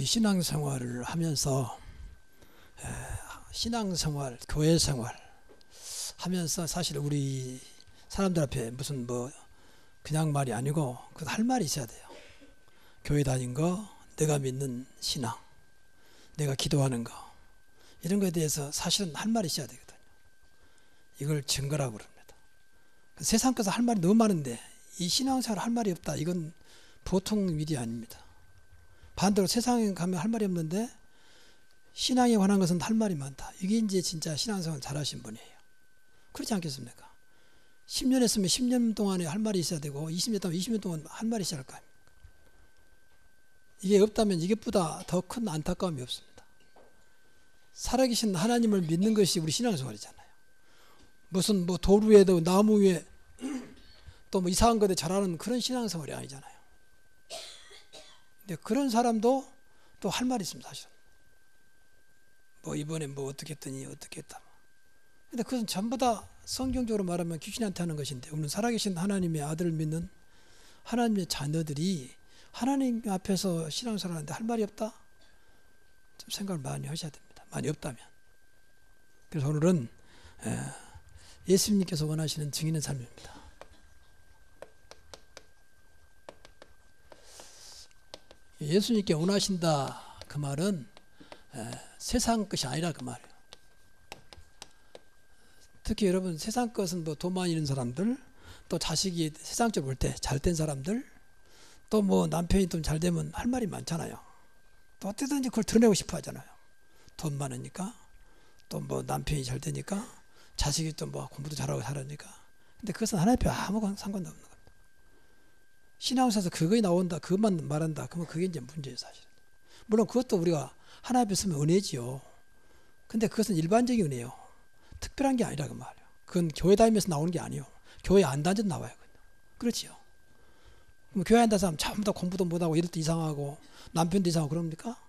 우리 신앙생활을 하면서 신앙생활, 교회생활 하면서 사실 우리 사람들 앞에 무슨 뭐 그냥 말이 아니고 그 할 말이 있어야 돼요. 교회 다닌 거, 내가 믿는 신앙, 내가 기도하는 거 이런 거에 대해서 사실은 할 말이 있어야 되거든요. 이걸 증거라고 그럽니다. 세상 것에서 할 말이 너무 많은데 이 신앙생활 할 말이 없다. 이건 보통 일이 아닙니다. 반대로 세상에 가면 할 말이 없는데 신앙에 관한 것은 할 말이 많다. 이게 이제 진짜 신앙생활 잘하신 분이에요. 그렇지 않겠습니까? 10년 했으면 10년 동안에 할 말이 있어야 되고 20년 동안 20년 동안 할 말이 있어야 할 거 아닙니까? 이게 없다면 이것보다 더 큰 안타까움이 없습니다. 살아계신 하나님을 믿는 것이 우리 신앙생활이잖아요. 무슨 뭐 돌 위에도 나무 위에 또 뭐 이상한 것에 잘하는 그런 신앙생활이 아니잖아요. 근데 그런 사람도 또 할 말이 있습니다. 사실은 뭐 이번에 뭐 어떻게 했더니 어떻게 했다. 근데 그것은 전부 다 성경적으로 말하면 귀신한테 하는 것인데 우리는 살아계신 하나님의 아들을 믿는 하나님의 자녀들이 하나님 앞에서 신앙생활 하는데 할 말이 없다? 좀 생각을 많이 하셔야 됩니다. 많이 없다면. 그래서 오늘은 예수님께서 원하시는 증인의 삶입니다. 예수님께 원하신다 그 말은 세상 것이 아니라 그 말이에요. 특히 여러분 세상 것은 뭐 돈 많이 있는 사람들, 또 자식이 세상적으로 볼 때 잘된 사람들, 또 뭐 남편이 좀 잘되면 할 말이 많잖아요. 또 어떻게든지 그걸 드러내고 싶어 하잖아요. 돈 많으니까, 또 뭐 남편이 잘되니까, 자식이 또 뭐 공부도 잘하고 살으니까. 근데 그것은 하나님 앞에 아무 상관도 없는 겁니다. 신앙에서 그거에 나온다, 그것만 말한다, 그러면 그게 이제 문제예요, 사실. 물론 그것도 우리가 하나님 앞에 쓰면 은혜지요. 근데 그것은 일반적인 은혜요. 특별한 게 아니라 그 말이에요. 그건 교회 다니면서 나오는 게 아니에요. 교회 안 다녀도 나와요. 그렇지요. 그럼 교회 안 다니는 사람 전부 다 공부도 못하고 이것도 이상하고 남편도 이상하고 그럽니까?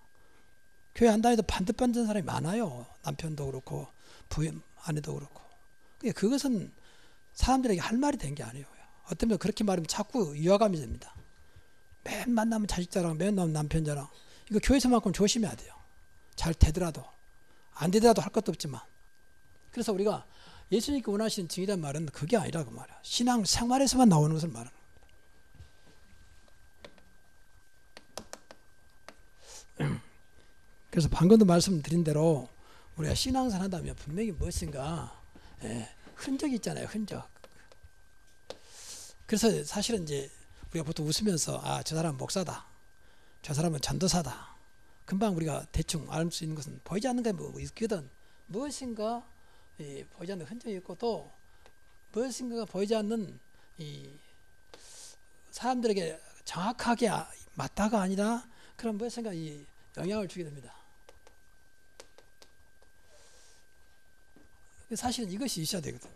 교회 안 다니도 반듯반듯한 사람이 많아요. 남편도 그렇고 부인, 아내도 그렇고. 그것은 사람들에게 할 말이 된 게 아니에요. 어떤 면 그렇게 말하면 자꾸 위화감이 됩니다. 맨 만나면 자식 자랑, 맨 만나면 남편 자랑. 이거 교회에서만큼 조심해야 돼요. 잘 되더라도. 안 되더라도 할 것도 없지만. 그래서 우리가 예수님께 원하시는 증이란 말은 그게 아니라고 말이야. 신앙 생활에서만 나오는 것을 말하는 겁니다. 그래서 방금도 말씀드린 대로 우리가 신앙생활 한다면 분명히 무엇인가 흔적이 있잖아요. 흔적. 그래서 사실은 이제 우리가 보통 웃으면서 아, 저 사람은 목사다. 저 사람은 전도사다. 금방 우리가 대충 알 수 있는 것은 보이지 않는 게 뭐 있거든. 무엇인가 보이지 않는 흔적이 있고 또 무엇인가가 보이지 않는 이 사람들에게 정확하게 맞다가 아니라 그런 무엇인가 이 영향을 주게 됩니다. 사실은 이것이 있어야 되거든요.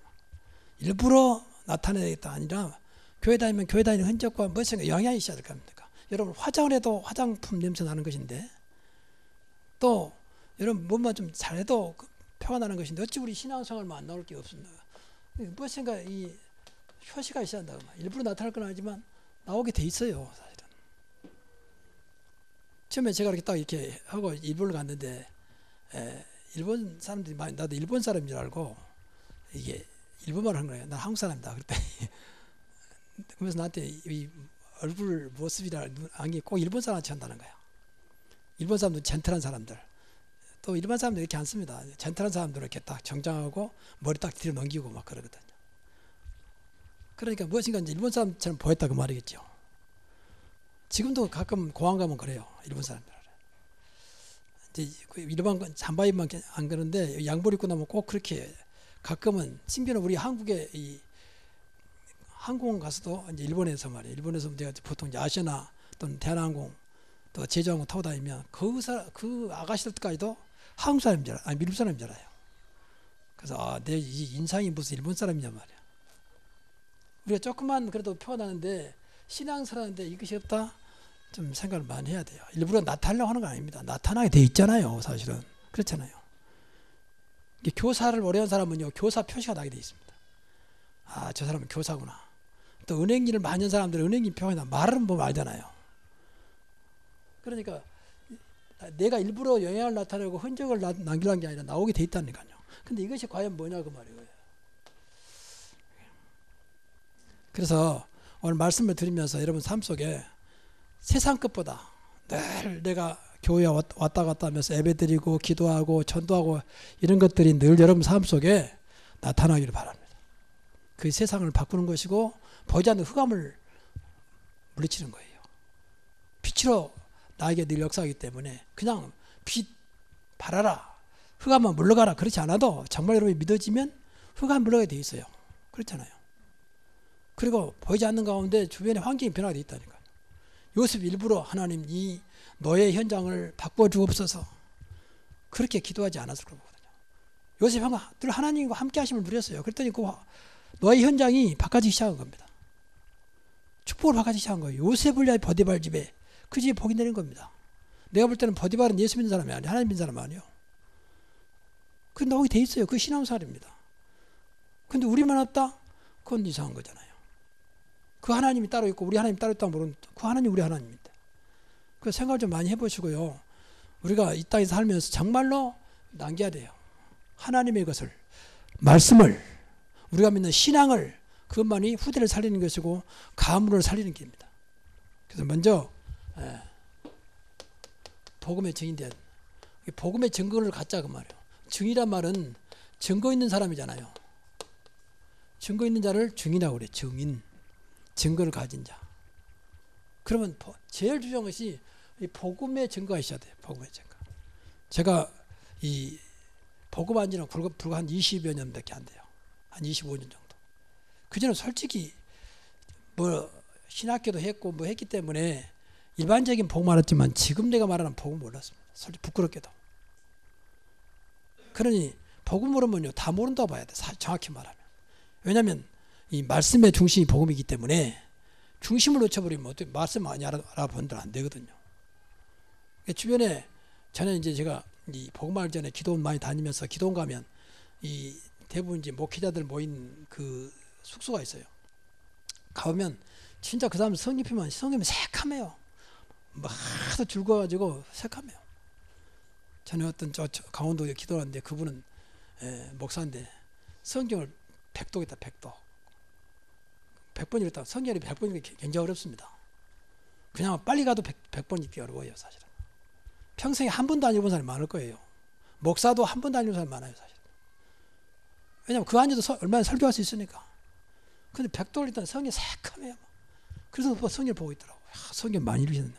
일부러 나타내겠다 아니라 교회 다니면 교회 다니는 흔적과 무엇인가 영향이 있어야 될 겁니다. 여러분 화장을 해도 화장품 냄새 나는 것인데 또 여러분 뭐만 좀 잘해도 표가 나는 것인데 어찌 우리 신앙생활만 안 나올 게 없습니까? 무엇인가 이 효시가 있어야 한다. 일부러 나타날 건 아니지만 나오게 돼 있어요. 사실은. 처음에 제가 이렇게 딱 이렇게 하고 일본을 갔는데 일본 사람들이 많이 나도 일본 사람인 줄 알고 이게 일본말을 한 거예요. 나 한국 사람이다. 그랬더니 그러면서 나한테 이 얼굴 모습이라 안경이 꼭 일본 사람한테 한다는 거예요. 일본 사람들 젠틀한 사람들. 또 일반 사람들 이렇게 안 씁니다. 젠틀한 사람들은 이렇게 딱 정장하고 머리 딱 뒤로 넘기고 막 그러거든요. 그러니까 무엇인가 이제 일본 사람처럼 보였다 그 말이겠죠. 지금도 가끔 공항 가면 그래요. 일본 사람들. 이제 일반 잠바 입만 안 그러는데 양복 입고 나면 꼭 그렇게 가끔은 심지어는 우리 한국에 이 항공 가서도 이제 일본에서 말이에요. 일본에서 내가 보통 이제 아시아나 또는 대한항공 또 제주항공 타고 다니면 그 아가씨들까지도 한국 사람인 줄 알아요. 아니 미국 사람인 줄 알아요. 그래서 내 이 인상이 무슨 일본 사람이냐 말이야. 우리가 조금만 그래도 표가 나는데 신앙사라는데 이것이 없다? 좀 생각을 많이 해야 돼요. 일부러 나타내려고 하는 건 아닙니다. 나타나게 돼 있잖아요. 사실은. 그렇잖아요. 교사를 오래 한 사람은요. 교사 표시가 나게 돼 있습니다. 아, 저 사람은 교사구나. 또 은행 일을 많이 한 사람들은 은행 일 표가 나. 말은 보면 알잖아요. 그러니까 내가 일부러 영향을 나타내고 흔적을 남기려는 게 아니라 나오게 돼 있다니까요. 근데 이것이 과연 뭐냐 그 말이에요. 그래서 오늘 말씀을 드리면서 여러분 삶 속에 세상 것보다 늘 내가 교회에 왔다 갔다 하면서 예배드리고 기도하고 전도하고 이런 것들이 늘 여러분 삶 속에 나타나기를 바랍니다. 그 세상을 바꾸는 것이고 보이지 않는 흑암을 물리치는 거예요. 빛으로 나에게 늘 역사하기 때문에 그냥 빛 발하라, 흑암만 물러가라 그렇지 않아도 정말 여러분이 믿어지면 흑암 물러가게 돼 있어요. 그렇잖아요. 그리고 보이지 않는 가운데 주변의 환경이 변화가 돼 있다니까요. 요셉 일부러 하나님 이 노예 현장을 바꾸어 주옵소서 그렇게 기도하지 않았을 거거든요. 요셉 늘 하나님과 함께 하심을 누렸어요. 그랬더니 그 노예 현장이 바꿔지기 시작한 겁니다. 축복을 바꿔지기 시작한 거예요. 요셉을 위하여 보디발 집에 그 집에 복이 내린 겁니다. 내가 볼 때는 보디발은 예수 믿는 사람이 아니에요. 하나님 믿는 사람 아니에요. 그 나오게 돼 있어요. 그 신앙생활입니다. 근데 우리만 없다? 그건 이상한 거잖아요. 그 하나님이 따로 있고 우리 하나님 따로 있다고 모르는 그 하나님 우리 하나님인데. 그 생각을 좀 많이 해보시고요. 우리가 이 땅에서 살면서 정말로 남겨야 돼요. 하나님의 것을, 말씀을, 우리가 믿는 신앙을 그것만이 후대를 살리는 것이고 가문을 살리는 길입니다. 그래서 먼저 복음의 증인된 복음의 증거를 갖자 그 말이에요. 증이란 말은 증거 있는 사람이잖아요. 증거 있는 자를 증인이라고 그래. 증인. 증거를 가진 자. 그러면 제일 중요한 것이 이 복음의 증거가 있어야 돼요. 복음의 증거. 제가 이 복음한 지는 불과 한 20여 년밖에 안 돼요. 한 25년 정도. 그전에 솔직히 뭐 신학교도 했고 뭐 했기 때문에 일반적인 복음 알았지만 지금 내가 말하는 복음 몰랐습니다. 솔직히 부끄럽게도. 그러니 복음 모르면요 다 모른다고 봐야 돼. 정확히 말하면. 왜냐하면 이 말씀의 중심이 복음이기 때문에 중심을 놓쳐버리면 어떻게 말씀 많이 알아본들 안 되거든요. 주변에 저는 이제 제가 이 복음 알기 전에 기도원 많이 다니면서 기도원 가면 이 대부분 이제 목회자들 모인 그 숙소가 있어요. 가보면 진짜 그 사람 성경이면 새카매요. 막 하도 즐거워가지고 새카매요. 저는 어떤 저 강원도에 기도하는데 그분은 목사인데 성경을 100독 있다 100독 100번 읽었다. 성경이 100번 읽기 굉장히 어렵습니다. 그냥 빨리 가도 100번 읽기 어려워요. 사실은 평생에 한 번도 안 읽은 사람이 많을 거예요. 목사도 한 번도 안 읽은 사람이 많아요. 사실. 왜냐하면 그 안에도 얼마나 설교할 수 있으니까. 근데 100독을 읽던 성경이 새카매요. 그래서 성경을 보고 있더라고요. 성경 많이 읽으셨나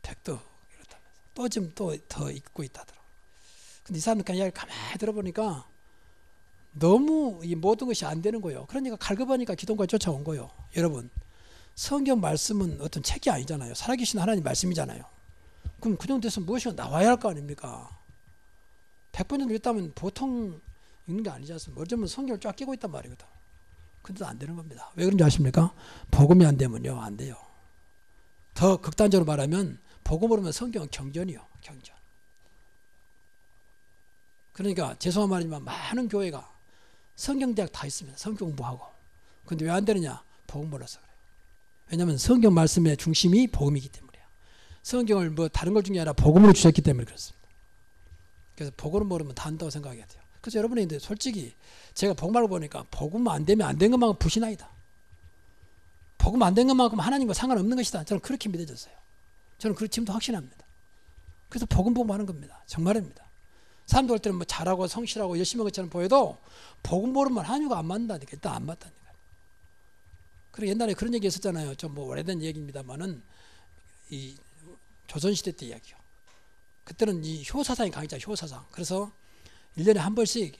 100독 이렇다면서 또 지금 또 더 읽고 있다더라고요. 근데 이 사람 그냥 가만히 들어보니까 너무 이 모든 것이 안 되는 거예요. 그러니까 갈급하니까 기도원까지 쫓아온 거예요. 여러분 성경 말씀은 어떤 책이 아니잖아요. 살아계신 하나님 말씀이잖아요. 그럼 그 정도 돼서 무엇이 나와야 할 거 아닙니까? 100번 정도 읽다면 보통 읽는 게 아니지 않습니까? 어쩌면 성경을 쫙 끼고 있단 말이거든. 근데도 안 되는 겁니다. 왜 그런지 아십니까? 복음이 안 되면요 안 돼요. 더 극단적으로 말하면 복음으로 하면 성경은 경전이요. 경전. 그러니까 죄송한 말이지만 많은 교회가 성경대학 다 있습니다. 성경 공부하고. 근데 왜 안 되느냐? 복음 몰라서 그래요. 왜냐하면 성경 말씀의 중심이 복음이기 때문이에요. 성경을 뭐 다른 걸 중에 아니라 복음으로 주셨기 때문에 그렇습니다. 그래서 복음을 모르면 다 한다고 생각해야 돼요. 그래서 여러분이 근데 솔직히 제가 복음을 보니까 복음 안 되면 안 된 것만큼 불신앙이다. 복음 안 된 것만큼 하나님과 상관없는 것이다. 저는 그렇게 믿어졌어요. 저는 지금도 확신합니다. 그래서 복음 보고 하는 겁니다. 정말입니다. 사람들 할 때는 뭐 잘하고 성실하고 열심히 한 것처럼 보여도 복음 모르면 하나님과 안 맞는다니까. 일단 안 맞다니까. 그리고 옛날에 그런 얘기 했었잖아요. 좀 뭐 오래된 얘기입니다만은 이 조선시대 때 이야기요. 그때는 이 효사상이 강했잖아요. 효사상. 그래서 1년에 한 번씩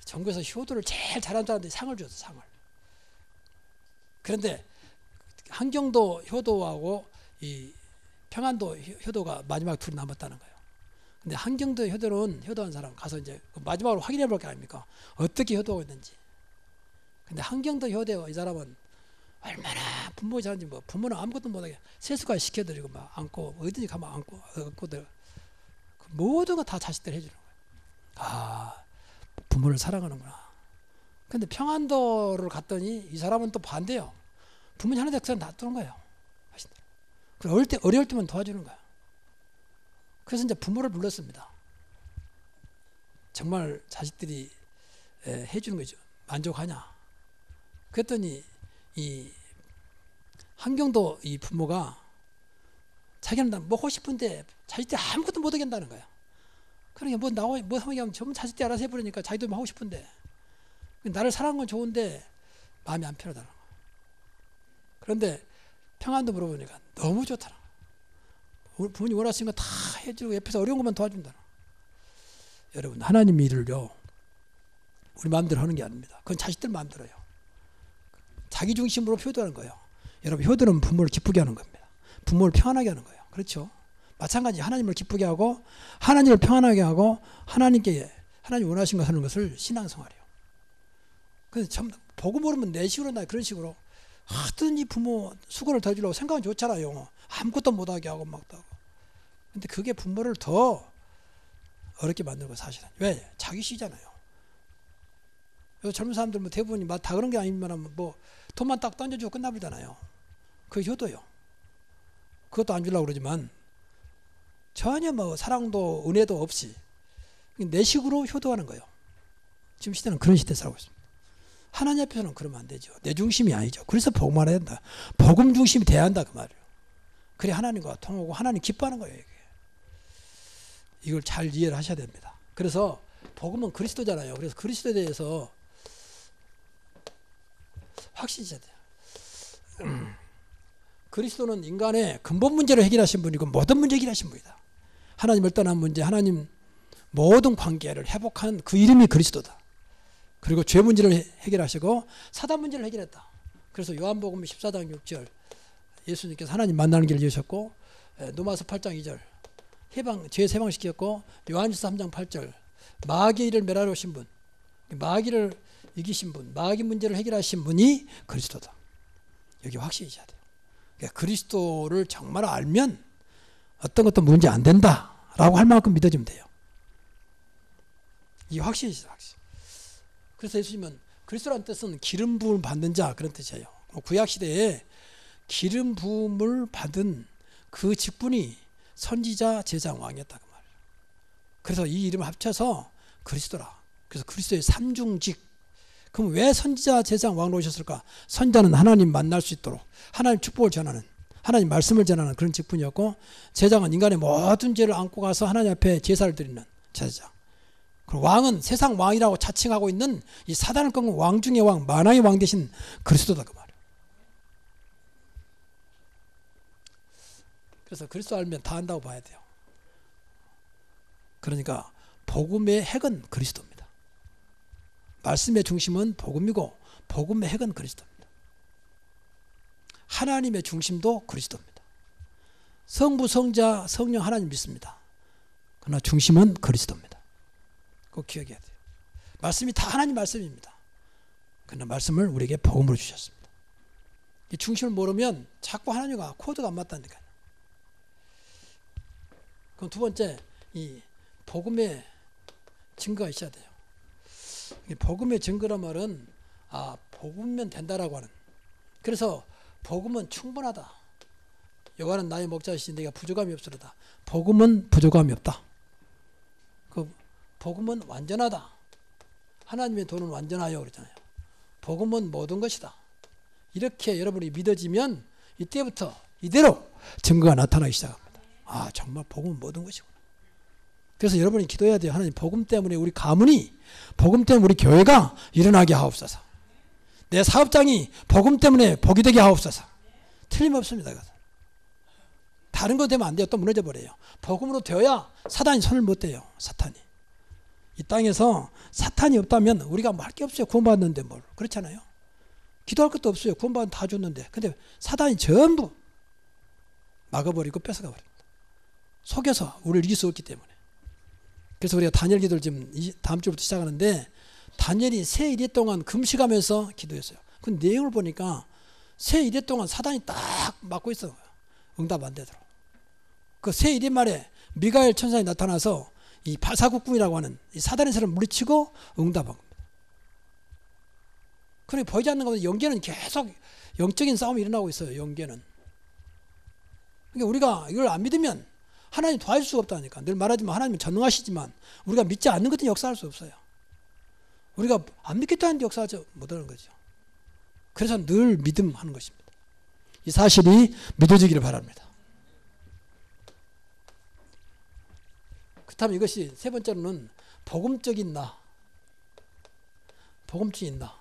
전국에서 효도를 제일 잘하는 사람들이 상을 줬어. 상을. 그런데 한경도 효도하고 이 평안도 효도가 마지막 둘이 남았다는 거예요. 근데 한경도 효도한 사람 가서 이제 마지막으로 확인해 볼 게 아닙니까? 어떻게 효도하고 있는지. 근데 한경도 효도 이 사람은 얼마나 부모 잘하는지 뭐 부모는 아무것도 못하게 세수까지 시켜드리고 막 안고 어디든지 가면 안고들 모든 거 다 자식들 해주는 거예요. 아 부모를 사랑하는구나. 근데 평안도를 갔더니 이 사람은 또 반대요. 부모님 하는 데 그냥 놔두는 거예요. 그리고 어려울 때만 도와주는 거야. 그래서 이제 부모를 불렀습니다. 정말 자식들이 해주는 거죠. 만족하냐? 그랬더니 이 한경도 이 부모가 자기는 먹고 싶은데 자식들이 아무것도 못 하겠다는 거야. 그러니까 뭐 나와 뭐 하면 전부 자식들이 알아서 해버리니까 자기도 하고 싶은데 나를 사랑하는 건 좋은데 마음이 안 편하다는 거야. 그런데 평안도 물어보니까 너무 좋더라. 부모님 원하시는 거 다 해주고 옆에서 어려운 것만 도와준다. 여러분 하나님 일을요 우리 마음대로 하는 게 아닙니다. 그건 자식들 마음대로요. 자기 중심으로 효도하는 거예요. 여러분 효도는 부모를 기쁘게 하는 겁니다. 부모를 평안하게 하는 거예요. 그렇죠? 마찬가지 하나님을 기쁘게 하고 하나님을 평안하게 하고 하나님께 하나님 원하신 거 하는 것을 신앙생활이에요. 그래서 참 보고 모르면 내 식으로 나 그런 식으로 하든지 부모 수고를 더 주려고 생각은 좋잖아요. 아무것도 못하게 하고 막 하고. 근데 그게 부모를 더 어렵게 만들고 사실은. 왜? 자기 시잖아요. 젊은 사람들 뭐 대부분이 다 그런 게 아니면 뭐 돈만 딱 던져주고 끝나버리잖아요. 그게 효도요. 그것도 안 주려고 그러지만 전혀 뭐 사랑도 은혜도 없이 내 식으로 효도하는 거예요. 지금 시대는 그런 시대에 살고 있습니다. 하나님 앞에서는 그러면 안 되죠. 내 중심이 아니죠. 그래서 복음을 해야 된다. 복음 중심이 돼야 한다 그 말이에요. 그래 하나님과 통하고 하나님 기뻐하는 거예요. 이게. 이걸 잘 이해를 하셔야 됩니다. 그래서 복음은 그리스도잖아요. 그래서 그리스도에 대해서 확신해야 돼요. 그리스도는 인간의 근본 문제를 해결하신 분이고 모든 문제 해결하신 분이다. 하나님을 떠난 문제, 하나님 모든 관계를 회복한 그 이름이 그리스도다. 그리고 죄 문제를 해결하시고 사단 문제를 해결했다. 그래서 요한복음 14장 6절 예수님께서 하나님 만나는 길을 여셨고 노마서 8장 2절 죄 해방시켰고 요한일서 3장 8절 마귀의 일을 멸하러 오신 분, 마귀를 이기신 분, 마귀 문제를 해결하신 분이 그리스도다. 여기 확신이셔야 돼요. 그러니까 그리스도를 정말 알면 어떤 것도 문제 안 된다라고 할 만큼 믿어지면 돼요. 이 확신이시죠, 확신. 그래서 예수님은 그리스도라는 뜻은 기름 부음을 받는 자 그런 뜻이에요. 구약 시대에 기름 부음을 받은 그 직분이 선지자, 제사장, 왕이었다 그 말이에요. 그래서 이 이름을 합쳐서 그리스도라. 그래서 그리스도의 삼중직. 그럼 왜 선지자, 제사장, 왕으로 오셨을까? 선지자는 하나님 만날 수 있도록 하나님 축복을 전하는, 하나님 말씀을 전하는 그런 직분이었고, 제사장은 인간의 모든 죄를 안고 가서 하나님 앞에 제사를 드리는 제사장. 그리고 왕은 세상 왕이라고 자칭하고 있는 이 사단을 꺾는 왕 중의 왕, 만왕의 왕 대신 그리스도다 그 말이에요. 그래서 그리스도 알면 다 안다고 봐야 돼요. 그러니까 복음의 핵은 그리스도입니다. 말씀의 중심은 복음이고 복음의 핵은 그리스도입니다. 하나님의 중심도 그리스도입니다. 성부, 성자, 성령 하나님 믿습니다. 그러나 중심은 그리스도입니다. 꼭 기억해야 돼요. 말씀이 다 하나님 말씀입니다. 그러나 말씀을 우리에게 복음으로 주셨습니다. 이 중심을 모르면 자꾸 하나님과 코드가 안 맞다니까요. 그럼 두 번째, 이 복음의 증거가 있어야 돼요. 이 복음의 증거란 말은 복음면 된다라고 하는. 그래서 복음은 충분하다. 여호와는 나의 목자이시니 내가 부족함이 없으리다. 복음은 부족함이 없다. 그 복음은 완전하다. 하나님의 도는 완전하여 그랬잖아요. 복음은 모든 것이다. 이렇게 여러분이 믿어지면 이때부터 이대로 증거가 나타나기 시작합니다. 정말 복음은 모든 것이구나. 그래서 여러분이 기도해야 돼요. 하나님 복음 때문에 우리 가문이, 복음 때문에 우리 교회가 일어나게 하옵소서. 내 사업장이 복음 때문에 복이 되게 하옵소서. 틀림없습니다. 다른 거 되면 안 돼요. 또 무너져 버려요. 복음으로 되어야 사단이 손을 못 대요. 사탄이. 이 땅에서 사탄이 없다면 우리가 뭐 할 게 없어요. 구원받는데 뭘. 그렇잖아요. 기도할 것도 없어요. 구원받은 다 줬는데. 근데 사단이 전부 막아버리고 뺏어가 버립니다. 속여서 우리를 이길 수 없기 때문에. 그래서 우리가 다니엘 기도를 지금 다음 주부터 시작하는데, 다니엘이 새 1회 동안 금식하면서 기도했어요. 그 내용을 보니까 새 1회 동안 사단이 딱 막고 있어요. 응답 안 되도록. 그 새 1회 말에 미가엘 천사가 나타나서 이 바사국궁이라고 하는 이 사단의 세를 물리치고 응답한 겁니다. 그러니까 보이지 않는 것보다 영계는 계속 영적인 싸움이 일어나고 있어요. 영계는. 그러니까 우리가 이걸 안 믿으면 하나님 도와줄 수가 없다니까. 늘 말하지만 하나님은 전능하시지만 우리가 믿지 않는 것은 역사할 수 없어요. 우리가 안 믿겠다는데 역사하지 못하는 거죠. 그래서 늘 믿음하는 것입니다. 이 사실이 믿어지기를 바랍니다. 그렇다면 이것이 세 번째로는 복음적인 나. 복음적인 나.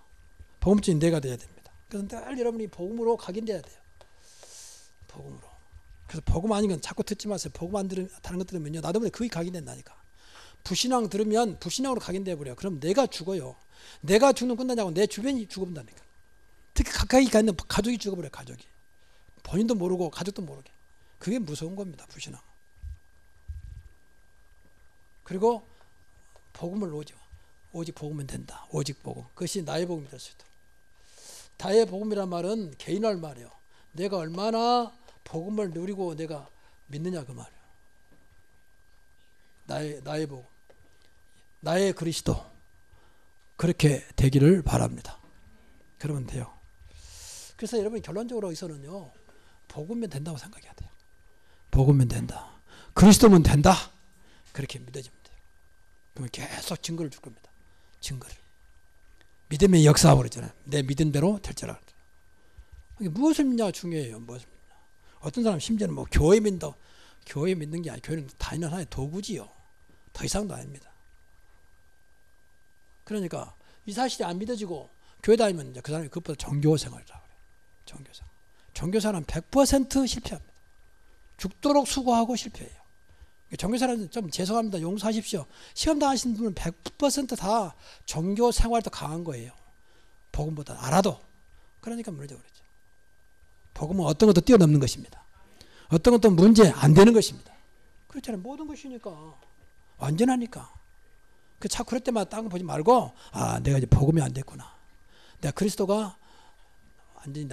복음적인 내가 되어야 됩니다. 그래서 늘 여러분이 복음으로 각인돼야 돼요. 복음으로. 그래서 복음 아닌 건 자꾸 듣지 마세요. 복음 안 들으면, 다른 것 들으면요. 나도 모르게 그게 각인된다니까. 불신앙 들으면 불신앙으로 각인돼버려요. 그럼 내가 죽어요. 내가 죽는 끝나냐고 내 주변이 죽어본다니까. 특히 가까이 있는 가족이 죽어버려요. 가족이. 본인도 모르고 가족도 모르게. 그게 무서운 겁니다. 불신앙. 그리고 복음을 오직 복음은 된다. 오직 복음. 그것이 나의 복음이 될 수 있도록. 나의 복음이란 말은 개인할 말이에요. 내가 얼마나 복음을 누리고 내가 믿느냐 그 말이에요. 나의 복음. 나의 그리스도. 그렇게 되기를 바랍니다. 그러면 돼요. 그래서 여러분 결론적으로 여기서는요. 복음면 된다고 생각해야 돼요. 복음면 된다. 그리스도면 된다. 그렇게 믿어지면 돼요. 그러면 계속 증거를 줄 겁니다. 증거를. 믿음의 역사하고 그러잖아요. 내 믿음대로 될 줄 알아요. 무엇을 믿냐 중요해요. 무엇을 믿냐. 어떤 사람 심지어는 뭐 교회 믿는다. 교회 믿는 게 아니라 교회는 다니는 하나의 도구지요. 더 이상도 아닙니다. 그러니까 이 사실이 안 믿어지고 교회 다니면 이제 그 사람이 그것보다 종교생활이라고 그래요. 종교생활. 종교생활은 100% 실패합니다. 죽도록 수고하고 실패해요. 종교생활은 좀 죄송합니다. 용서하십시오. 시험 당하신 분은 100% 다 종교생활이 더 강한 거예요. 복음보다 알아도. 그러니까 무너져 버리죠. 복음은 어떤 것도 뛰어넘는 것입니다. 어떤 것도 문제 안 되는 것입니다. 그렇잖아요. 모든 것이니까. 완전하니까. 그 자꾸 그럴 때마다 딴 거 보지 말고 아 내가 이제 복음이 안 됐구나. 내가 그리스도가 완전히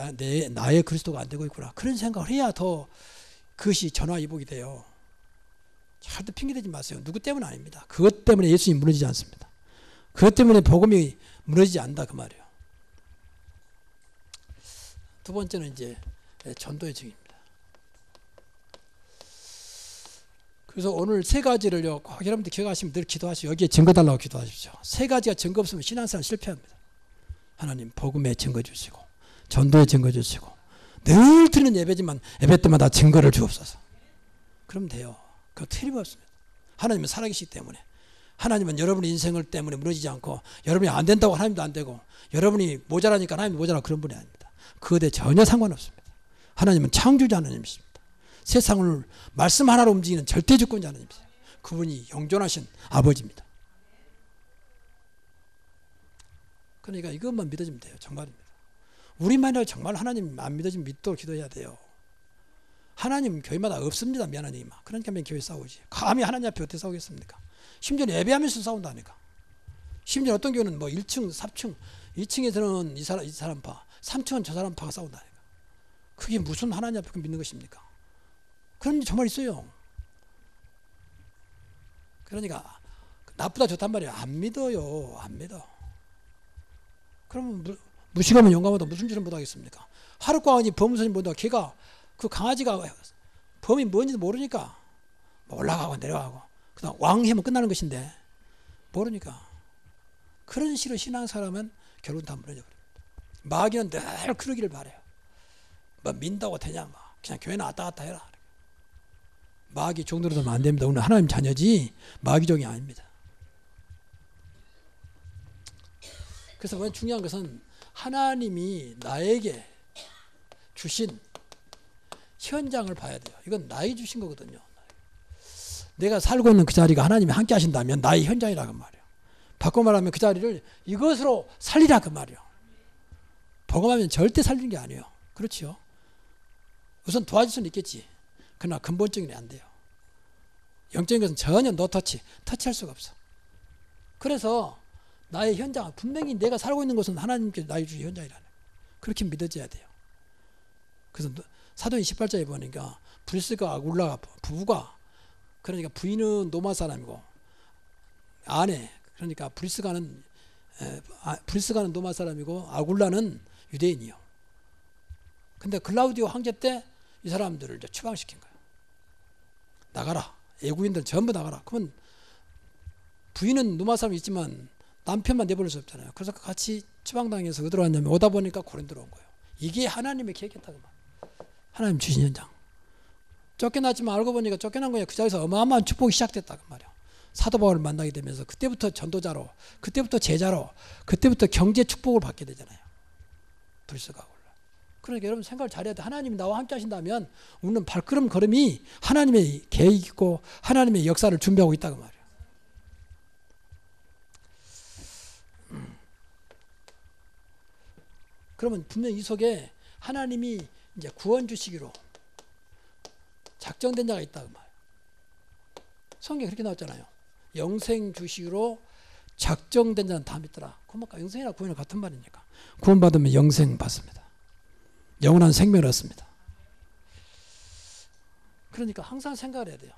나의 그리스도가 안 되고 있구나. 그런 생각을 해야 더 그것이 전화위복이 돼요. 절대 핑계대지 마세요. 누구 때문 아닙니다. 그것 때문에 예수님이 무너지지 않습니다. 그것 때문에 복음이 무너지지 않는다 그 말이에요. 두 번째는 이제 전도의 증입니다. 그래서 오늘 세 가지를요, 꼭 여러분들 기억하시면 늘 기도하시고 여기에 증거 달라고 기도하십시오. 세 가지가 증거 없으면 신앙생활 실패합니다. 하나님 복음의 증거 주시고 전도의 증거 주시고 늘 드리는 예배지만 예배 때마다 증거를 주옵소서. 그럼 돼요. 그거 틀림없습니다. 하나님은 살아계시기 때문에 하나님은 여러분의 인생을 때문에 무너지지 않고 여러분이 안 된다고 하나님도 안 되고 여러분이 모자라니까 하나님도 모자라고 그런 분이 아닙니다. 그거에 대해 전혀 상관없습니다. 하나님은 창조자 하나님이십니다. 세상을 말씀 하나로 움직이는 절대주권자 하나님이세요. 그분이 영존하신 아버지입니다. 그러니까 이것만 믿어지면 돼요. 정말입니다. 우리만이라도 정말 하나님 안 믿어지면 믿도록 기도해야 돼요. 하나님 교회마다 없습니다. 미안하니 그러니까 맨 교회 싸우지. 감히 하나님 앞에 어떻게 싸우겠습니까? 심지어 예배하면서 싸운다니까. 심지어 어떤 교회는 뭐 1층, 3층, 2층에서는 이 사람 파, 3층은 저 사람 파가 싸운다니까. 그게 무슨 하나님 앞에 믿는 것입니까? 그런 일 정말 있어요. 그러니까 나쁘다 좋단 말이에요. 안 믿어요. 안 믿어. 그러면 무식하면 용감하다 무슨 짓을 못하겠습니까? 하룻광이 범선이 보다 걔가 그 강아지가 범이 뭔지도 모르니까 올라가고 내려가고 그다음 왕하면 끝나는 것인데 모르니까 그런 식으로 신앙사람은 결국은 다 무너져 버립니다. 마귀는 늘 그러기를 바래요. 뭐 민다고 되냐 그냥 교회는 왔다 갔다 해라. 마귀 종들로 되면 안 됩니다. 오늘 하나님 자녀지 마귀 종이 아닙니다. 그래서 중요한 것은 하나님이 나에게 주신 현장을 봐야 돼요. 이건 나에게 주신 거거든요. 내가 살고 있는 그 자리가 하나님이 함께 하신다면 나의 현장이라고 말이에요. 바꿔 말하면 그 자리를 이것으로 살리라 그 말이에요. 복음하면 절대 살리는 게 아니에요. 그렇죠. 우선 도와줄 수는 있겠지. 그러나 근본적인 게 안 돼요. 영적인 것은 전혀 터치할 수가 없어. 그래서 나의 현장, 분명히 내가 살고 있는 곳은 하나님께서 나의 주신 현장이라는 그렇게 믿어져야 돼요. 그래서 사도행 18장에 보니까 브리스가 아굴라 부부가 그러니까 부인은 로마 사람이고 아내 그러니까 브리스가는 로마 사람이고 아굴라는 유대인이요. 근데 글라우디오 황제 때 이 사람들을 이제 추방시킨 거예요. 나가라. 애국인들 전부 나가라. 그러면 부인은 누마 사람이 있지만 남편만 내버릴 수 없잖아요. 그래서 같이 추방당해서 어디로 왔냐면 오다 보니까 고린도로 온 거예요. 이게 하나님의 계획이었다고 말이에요. 하나님 주신 현장. 쫓겨났지만 알고 보니까 쫓겨난 거예요. 그 자리에서 어마어마한 축복이 시작됐다고 말이에요. 사도 바울을 만나게 되면서 그때부터 전도자로, 그때부터 제자로, 그때부터 경제 축복을 받게 되잖아요. 불서가 올라. 그러니까 여러분 생각을 잘해야 돼. 하나님이 나와 함께 하신다면 우리는 발걸음 걸음이 하나님의 계획이 있고 하나님의 역사를 준비하고 있다고 말이에요. 그러면 분명히 이 속에 하나님이 이제 구원 주시기로 작정된 자가 있다고 말이에요. 성경에 그렇게 나왔잖아요. 영생 주시기로 작정된 자는 다 믿더라. 그러니까 영생이나 구원이 같은 말이니까. 구원받으면 영생 받습니다. 영원한 생명을 얻습니다. 그러니까 항상 생각을 해야 돼요.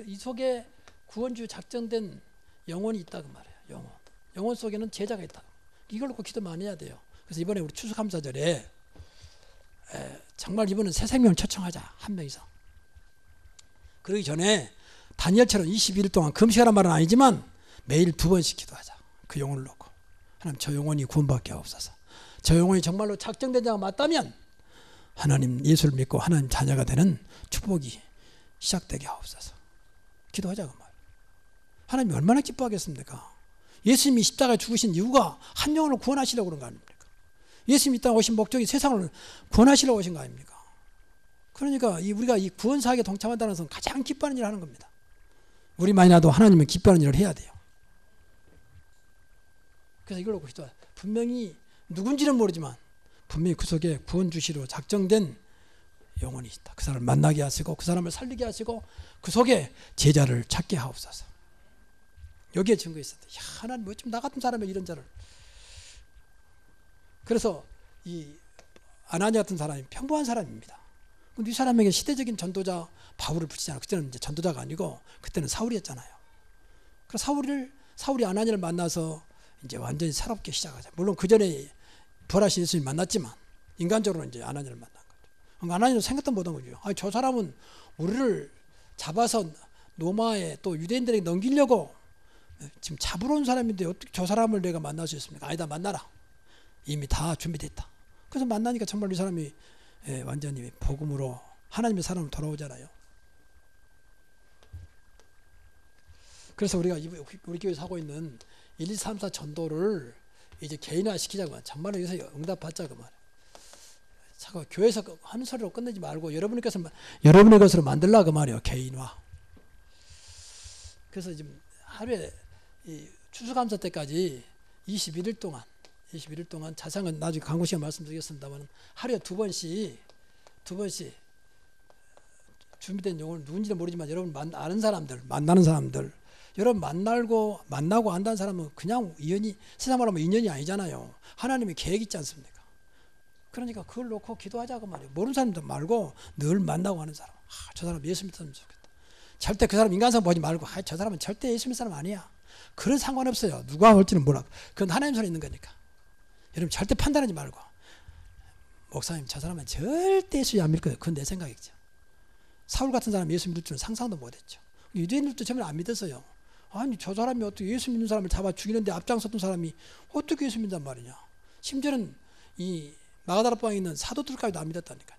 이 속에 구원주 작정된 영혼이 있다고 말해요. 영혼 속에는 제자가 있다. 이걸 놓고 기도 많이 해야 돼요. 그래서 이번에 우리 추수감사절에 정말 이번엔 새 생명을 초청하자. 한 명 이상. 그러기 전에 다니엘처럼 22일 동안 금식하란 말은 아니지만 매일 2번씩 기도하자. 그 영혼을 놓고. 하나님 저 영혼이 구원받게 하옵소서. 저 영혼이 정말로 작정된 자가 맞다면 하나님 예수를 믿고 하나님 자녀가 되는 축복이 시작되게 하옵소서. 기도하자고 말이에요. 하나님이 얼마나 기뻐하겠습니까? 예수님이 십자가에 죽으신 이유가 한 영혼을 구원하시려고 그런 거 아닙니까? 예수님이 이 땅에 오신 목적이 세상을 구원하시려고 오신 거 아닙니까? 그러니까 우리가 이 구원사역에 동참한다는 것은 가장 기뻐하는 일을 하는 겁니다. 우리만이라도 하나님은 기뻐하는 일을 해야 돼요. 그래서 이걸 놓고 기도해요. 분명히 누군지는 모르지만 분명히 그 속에 구원 주시로 작정된 영혼이 있다. 그 사람을 만나게 하시고 그 사람을 살리게 하시고 그 속에 제자를 찾게 하옵소서. 여기에 증거 있었대. 야, 하나님 어쩜 나 같은 사람이 이런 자를. 그래서 이 아나니아 같은 사람이 평범한 사람입니다. 근데 이 사람에게 시대적인 전도자 바울을 붙이잖아요. 그때는 이제 전도자가 아니고 그때는 사울이었잖아요. 그래서 사울이 아나니아를 만나서 이제 완전히 새롭게 시작하자. 물론 그 전에 부활하신 예수님 만났지만 인간적으로 이제 아나니아를 만난 거죠. 그러니까 아나니아는 생각도 못한 거죠. 아니 저 사람은 우리를 잡아서 로마에 또 유대인들에게 넘기려고 지금 잡으러 온 사람인데 어떻게 저 사람을 내가 만날 수 있습니까? 아니다, 만나라. 이미 다 준비됐다. 그래서 만나니까 정말 이 사람이 완전히 복음으로 하나님의 사람으로 돌아오잖아요. 그래서 우리가 우리 교회에서 하고 있는 1, 2, 3, 4 전도를 이제 개인화 시키자고. 정말로 여기서 응답받자고 말이에요. 자꾸 교회에서 하는 소리로 끝내지 말고 여러분의 것으로 만들라고 말이에요. 개인화. 그래서 지금 하루에 이 추수감사 때까지 21일 동안 자상은 나중에 광고 시간 말씀드리겠습니다만 하루에 2번씩 준비된 용어는 누군지는 모르지만 여러분 아는 사람들, 만나는 사람들, 여러분 만나고 안다는 사람은 그냥 세상 말하면 인연이 아니잖아요. 하나님의 계획이 있지 않습니까? 그러니까 그걸 놓고 기도하자고 말이에요. 모르는 사람들 말고 늘 만나고 하는 사람. 저 사람 예수 믿으면 좋겠다. 절대 그 사람 인간성 보지 말고 저 사람은 절대 예수 믿는 사람 아니야. 그런 상관없어요. 누가 올지는 몰라. 그건 하나님 손에 있는 거니까. 여러분 절대 판단하지 말고 목사님 저 사람은 절대 예수 안 믿을 거예요. 그건 내 생각이죠. 사울 같은 사람 예수 믿을 줄은 상상도 못했죠. 유대인들도 처음에 안 믿었어요. 아니 저 사람이 어떻게 예수 믿는 사람을 잡아 죽이는데 앞장섰던 사람이 어떻게 예수 믿단 말이냐. 심지어는 이 마가다라방에 있는 사도들까지도 안 믿었다니까요.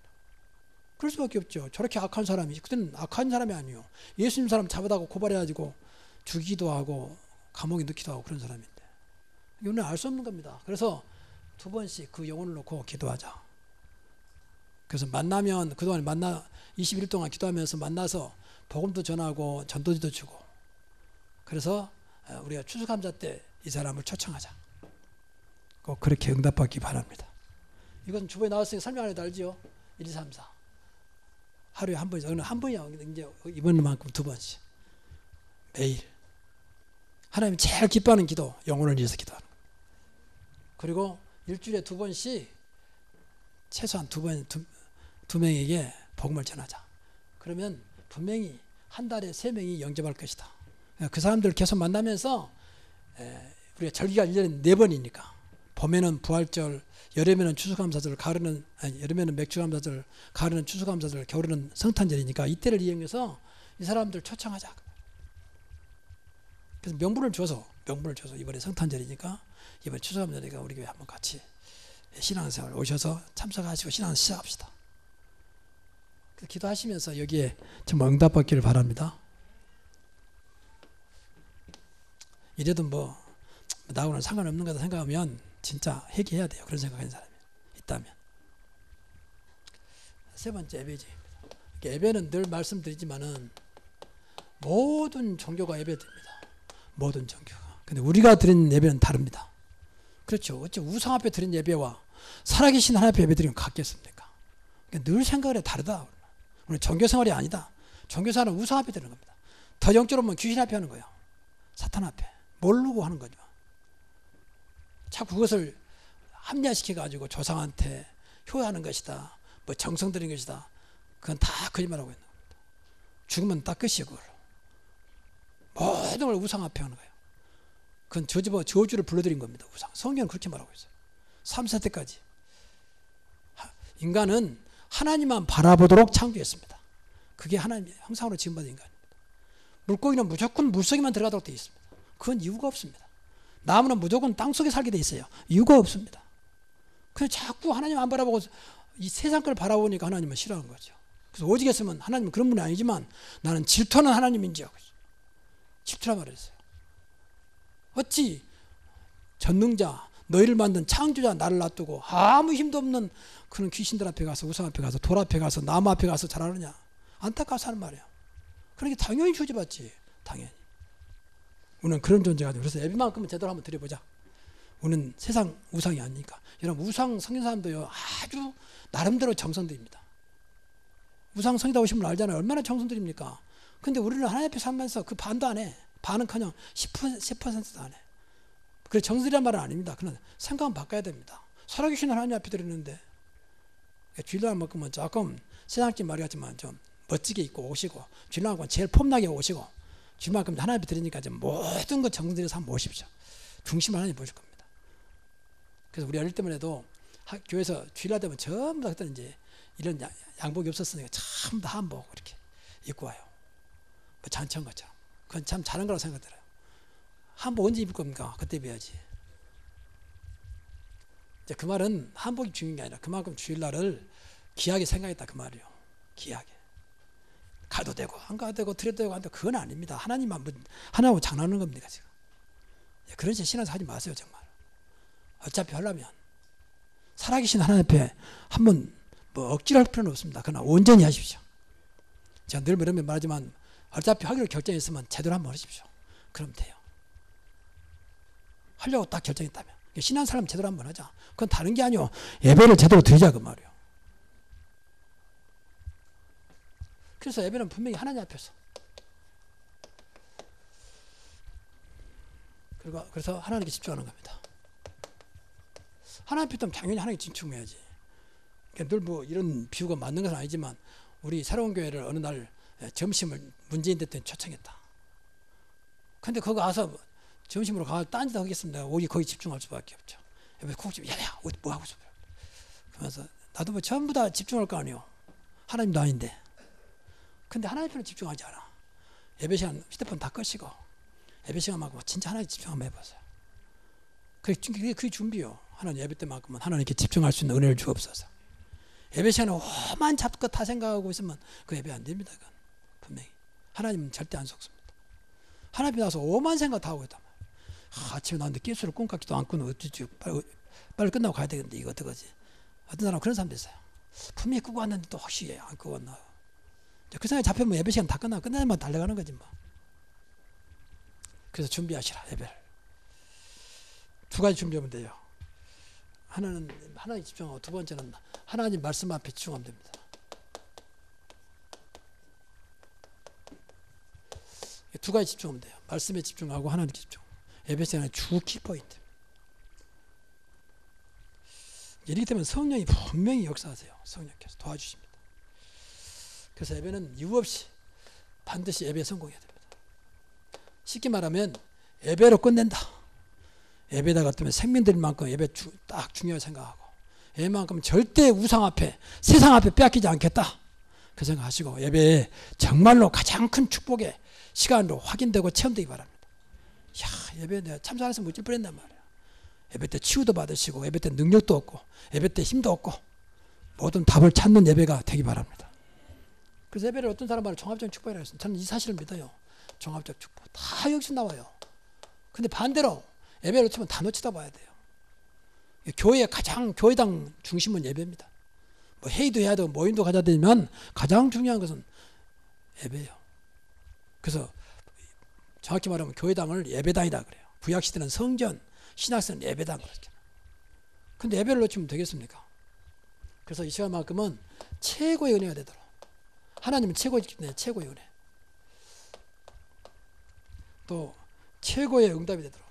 그럴 수밖에 없죠. 저렇게 악한 사람이, 그때는 악한 사람이 아니에요. 예수 믿는 사람 잡아다가 고발해가지고 죽이기도 하고 감옥에 넣기도 하고 그런 사람인데 이거는 알 수 없는 겁니다. 그래서 2번씩 그 영혼을 놓고 기도하자. 그래서 만나면 그동안 21일 동안 기도하면서 만나서 복음도 전하고 전도지도 주고, 그래서 우리가 추수감사 때 이 사람을 초청하자. 꼭 그렇게 응답받기 바랍니다. 이건 주보에 나왔으니까 설명 안 해도 알지요. 1, 2, 3, 4 하루에 한 번씩, 어느 한 번이야. 이제 이번만큼 2번씩 매일 하나님이 제일 기뻐하는 기도, 영혼을 위해서 기도하는 거예요. 그리고 일주일에 2번씩 최소한 2 명에게 복음을 전하자. 그러면 분명히 한 달에 3명이 영접할 것이다. 그 사람들을 계속 만나면서 우리가 절기가 1년에 4번이니까 봄에는 부활절, 여름에는 추수감사절, 여름에는 맥주감사절, 가을에는 추수감사절, 겨울에는 성탄절이니까 이때를 이용해서 이 사람들 초청하자. 그래서 명분을 줘서 이번에 성탄절이니까 이번 추수감사절이니까 우리 교회 한번 같이 신앙생활 오셔서 참석하시고 신앙 시작합시다. 기도하시면서 여기에 정말 응답받기를 바랍니다. 이래도 뭐 나하고는 상관없는 거다 생각하면 진짜 회개해야 돼요. 그런 생각하는 사람이 있다면. 세 번째 예배지. 예배는 늘 말씀드리지만은 모든 종교가 예배드립니다. 모든 종교가. 근데 우리가 드리는 예배는 다릅니다. 그렇죠. 어째 우상 앞에 드린 예배와 살아계신 하나님 앞에 예배 드리면 같겠습니까? 그러니까 늘 생각을 해 다르다. 우리 종교생활이 아니다. 종교생활은 우상 앞에 드리는 겁니다. 더 영적으로 보면 귀신 앞에 하는 거예요. 사탄 앞에. 모르고 하는 거죠. 자꾸 그것을 합리화시켜가지고 조상한테 효하는 것이다. 뭐 정성 들인 것이다. 그건 다 거짓말하고 있는 겁니다. 죽으면 딱 끝이고 모든 걸 우상 앞에 하는 거예요. 그건 저주를 불러들인 겁니다. 우상. 성경은 그렇게 말하고 있어요. 3세대까지. 인간은 하나님만 바라보도록 창조했습니다. 그게 하나님의 형상으로 지음받은 인간입니다. 물고기는 무조건 물속에만 들어가도록 되어 있습니다. 그건 이유가 없습니다. 나무는 무조건 땅속에 살게 되어 있어요. 이유가 없습니다. 그래서 자꾸 하나님 안 바라보고 이 세상 걸 바라보니까 하나님은 싫어하는 거죠. 그래서 오직 했으면 하나님은 그런 분이 아니지만 나는 질투하는 하나님인지 하고 있어요. 질투라 말했어요. 어찌 전능자 너희를 만든 창조자 나를 놔두고 아무 힘도 없는 그런 귀신들 앞에 가서 우상 앞에 가서 돌 앞에 가서 나무 앞에 가서 잘하느냐. 안타까워서 하는 말이야. 그러니까 당연히 저주받지. 당연히. 우리는 그런 존재가 돼요. 그래서 예배만큼은 제대로 한번 드려보자. 우리는 세상 우상이 아니니까. 여러분 우상 성경 사람도요 아주 나름대로 정성들입니다. 우상 성경다 오신 분 알잖아요. 얼마나 정성들입니까? 근데 우리는 하나님 앞에 살면서 그 반도 안 해. 반은커녕 10%도 안 해. 그래 정성이란 말은 아닙니다. 그러나 생각은 바꿔야 됩니다. 살아계신 하나님 앞에 드리는데 주일날만큼은 조금 세상적인 말이 같지만 좀 멋지게 입고 오시고 주일날만큼은 제일 폼나게 오시고 주일만큼 하나님 앞에 드리니까 좀 모든 것 정성 들여서 한번 오십시오. 중심을 하나님 보실 겁니다. 그래서 우리 어릴 때만 해도 교회에서 주일날 되면 전부 다 그때는 이제 이런 양복이 없었으니까 전부 다 한복 이렇게 입고 와요. 뭐 잔치한 것처럼. 그건 참 잘한 거라고 생각 들어요. 한복 언제 입을 겁니까? 그때 입어야지. 이제 그 말은 한복이 중요한 게 아니라 그만큼 주일날을 귀하게 생각했다 그 말이에요. 귀하게. 가도 되고 안 가도 되고 드려도 되고 안 되고 그건 아닙니다. 하나님하고 장난하는 겁니다 지금. 그런 식의 신앙생활 하지 마세요 정말. 어차피 하려면 살아계신 하나님 앞에 한번 뭐 억지로 할 필요는 없습니다. 그러나 온전히 하십시오. 제가 늘 이런 말하지만 어차피 하기로 결정했으면 제대로 한번 하십시오. 그럼 돼요. 하려고 딱 결정했다면 신앙생활 제대로 한번 하자. 그건 다른 게 아니요. 예배를 제대로 드리자 그 말이에요. 그래서 예배는 분명히 하나님 앞에서 그래서 하나님께 집중하는 겁니다. 하나님 앞에 있다면 당연히 하나님께 집중해야지. 그러니까 늘 뭐 이런 비유가 맞는 것은 아니지만 우리 새로운 교회를 어느 날 점심을 문재인 대통령이 초청했다. 근데 거기 가서 점심으로 가서 딴 짓 하겠습니다. 오직 거기 집중할 수밖에 없죠. 옆에서 콕 집어 야야 어디 뭐 하고 있어. 그러면서 나도 뭐 전부 다 집중할 거 아니에요. 하나님도 아닌데. 근데 하나님 편에 집중하지 않아. 예배 시간 휴대폰 다 끄시고 예배 시간만큼 진짜 하나님 집중 한번 해보세요. 그게 준비요. 하나님 예배 때만큼은 하나님께 집중할 수 있는 은혜를 주옵소서. 예배 시간에 오만 잡것 다 생각하고 있으면 그 예배 안 됩니다. 그건 분명히 하나님은 절대 안 속습니다. 하나님 나서 오만 생각 다 하고 있단 말이에요. 아침에 나왔는데 끼수를 꿈 같기도 않고는 어쩌지 빨리 끝나고 가야 되겠는데 이거 어떡하지. 어떤 사람은 그런 사람도 있어요. 분명히 끄고 왔는데 또 혹시 안 끄고 왔나. 그 생각에 잡히면 예배 시간 다 끝나면 달려가는 거지 뭐. 그래서 준비하시라 예배를. 두 가지 준비하면 돼요. 하나는 하나님 집중하고 두 번째는 하나님 말씀 앞에 집중하면 됩니다. 두 가지 집중하면 돼요. 말씀에 집중하고 하나님께 집중. 예배 시간의 주 키포인트. 이렇게 되면 성령이 분명히 역사하세요. 성령께서 도와주십니다. 그래서 예배는 이유 없이 반드시 예배에 성공해야 됩니다. 쉽게 말하면 예배로 끝낸다. 예배다 같으면 생명 드릴 만큼 예배 딱 중요하게 생각하고 예배만큼 절대 우상 앞에 세상 앞에 빼앗기지 않겠다. 그 생각하시고 예배에 정말로 가장 큰 축복의 시간으로 확인되고 체험되기 바랍니다. 야, 예배에 내가 참석해서 못 질 뻔했단 말이야. 예배 때 치유도 받으시고 예배 때 능력도 얻고 예배 때 힘도 얻고 모든 답을 찾는 예배가 되기 바랍니다. 그래서 예배를 어떤 사람 말을 종합적 축복이라고 했습니다. 저는 이 사실을 믿어요. 종합적 축복 다 여기서 나와요. 근데 반대로 예배를 놓치면 다 놓치다 봐야 돼요. 교회의 가장 교회당 중심은 예배입니다. 뭐 회의도 해야 되고 모임도 가져야 되지만 가장 중요한 것은 예배예요. 그래서 정확히 말하면 교회당을 예배당이다 그래요. 구약시대는 성전, 신약시대는 예배당 그렇죠. 근데 예배를 놓치면 되겠습니까? 그래서 이 시간만큼은 최고의 은혜가 되도록 하나님은 최고의 은혜 또 최고의 응답이 되도록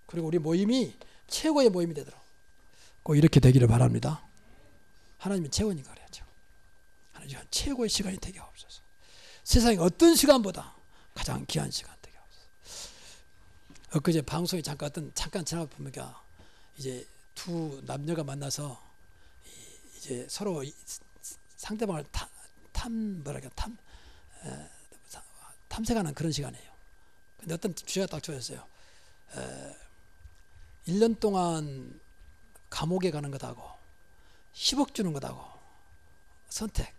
그리고 우리 모임이 최고의 모임이 되도록 꼭 이렇게 되기를 바랍니다. 하나님이 최고니까 그래야죠. 하나님 최고의 시간이 되게 하옵소서. 세상의 어떤 시간보다 가장 귀한 시간 되게 하옵소서. 엊그제 방송에 잠깐 지나가 보니까 이제 두 남녀가 만나서 이제 서로 상대방을 탐색하는 그런 시간이에요. 근데 어떤 주제가 딱 주어졌어요. 1년 동안 감옥에 가는 것하고 10억 주는 것하고 선택.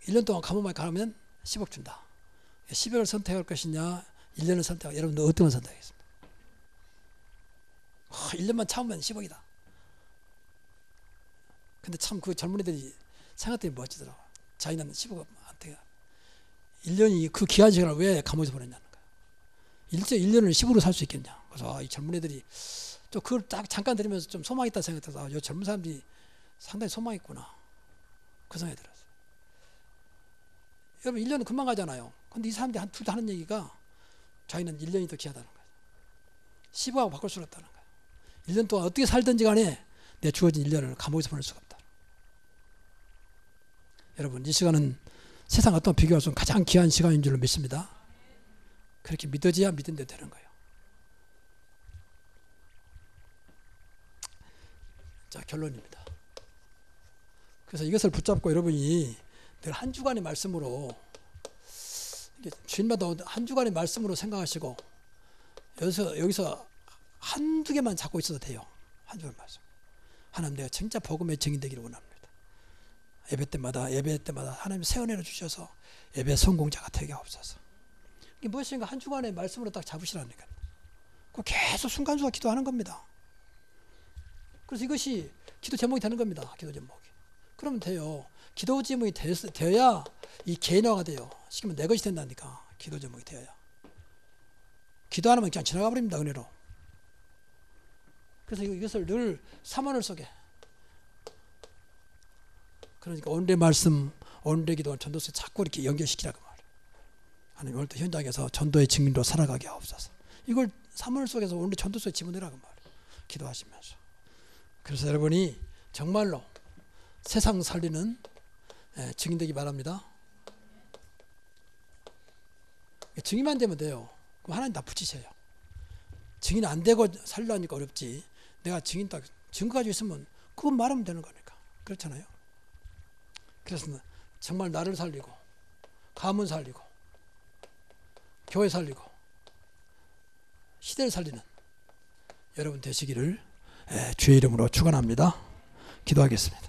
1년 동안 감옥만 가면 10억 준다. 10억을 선택할 것이냐 1년을 선택할 여러분들 어떤 걸 선택하겠습니까? 1년만 참으면 10억이다. 근데 참 그 젊은이들이 생각들이 멋지더라고. 자기는 10억 안 돼요. 1년이 그 귀한 시간을 왜 감옥에서 보냈냐는 거야. 1년을 10억으로 살 수 있겠냐. 그래서 이 젊은이들이 좀 그걸 딱 잠깐 들으면서 좀 소망이 있다 생각해서 이 젊은 사람들이 상당히 소망이 있구나. 그 생각이 들었어요. 여러분 1년은 금방 가잖아요. 근데 이 사람들이 둘 다 하는 얘기가 자기는 1년이 더 귀하다는 거예요. 10억하고 바꿀 수 없다는 거예요. 1년 동안 어떻게 살든지 간에 내 주어진 1년을 감옥에서 보낼 수가 없다. 여러분 이 시간은 세상 어떤 비교할 수 없는 가장 귀한 시간인 줄로 믿습니다. 그렇게 믿어져야 믿은 대로 되는 거예요. 자, 결론입니다. 그래서 이것을 붙잡고 여러분이 늘 한 주간의 말씀으로 주일마다 한 주간의 말씀으로 생각하시고 여기서 한두 개만 잡고 있어도 돼요. 한 주간 말씀. 하나님 내가 진짜 복음의 증인되기를 원합니다. 예배 때마다 하나님 새 은혜를 주셔서 예배 성공자가 되게 하옵소서. 이게 무엇인가 한 주간의 말씀으로 딱 잡으시라니까. 그 계속 순간순간 기도하는 겁니다. 그래서 이것이 기도 제목이 되는 겁니다. 기도 제목이. 그러면 돼요. 기도 제목이 되어야 이 개인화가 돼요. 시키면 내 것이 된다니까. 기도 제목이 되어야. 기도 안 하면 그냥 지나가 버립니다. 은혜로. 그래서 이것을 늘 사모늘 속에 그러니까 오늘의 말씀, 오늘의 기도, 전도서에 자꾸 이렇게 연결시키라고 말이에요. 하나님 오늘도 현장에서 전도의 증인으로 살아가게 하옵소서. 이걸 사모늘 속에서 오늘 전도서에 집어넣으라고 말이에요. 기도하시면서. 그래서 여러분이 정말로 세상 살리는 증인되기 바랍니다. 증인만 되면 돼요. 그럼 하나님 다 붙이셔요. 증인 안 되고 살려니까 어렵지. 내가 증인 딱 증거 가지고 있으면 그건 말하면 되는 거니까. 그렇잖아요. 그래서 정말 나를 살리고 가문 살리고 교회 살리고 시대를 살리는 여러분 되시기를 주의 이름으로 축원합니다. 기도하겠습니다.